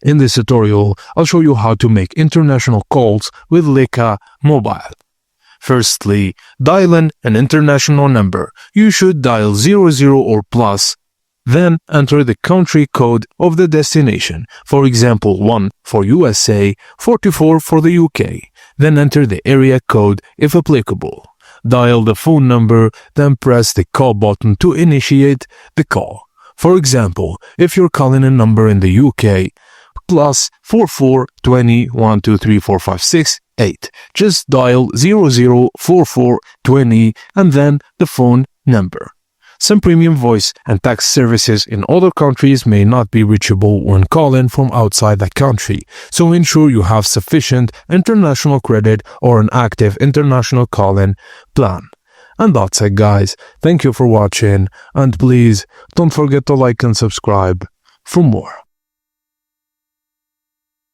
In this tutorial, I'll show you how to make international calls with Lycamobile. Firstly, dial in an international number. You should dial 00 or plus, then enter the country code of the destination. For example, 1 for USA, 44 for the UK. Then enter the area code if applicable. Dial the phone number, then press the call button to initiate the call. For example, if you're calling a number in the UK, plus 44 20 1 2 3 4 5 6 8. Just dial 0044 20 and then the phone number. Some premium voice and text services in other countries may not be reachable when calling from outside that country, so ensure you have sufficient international credit or an active international calling plan. And that's it, guys. Thank you for watching, and please don't forget to like and subscribe for more.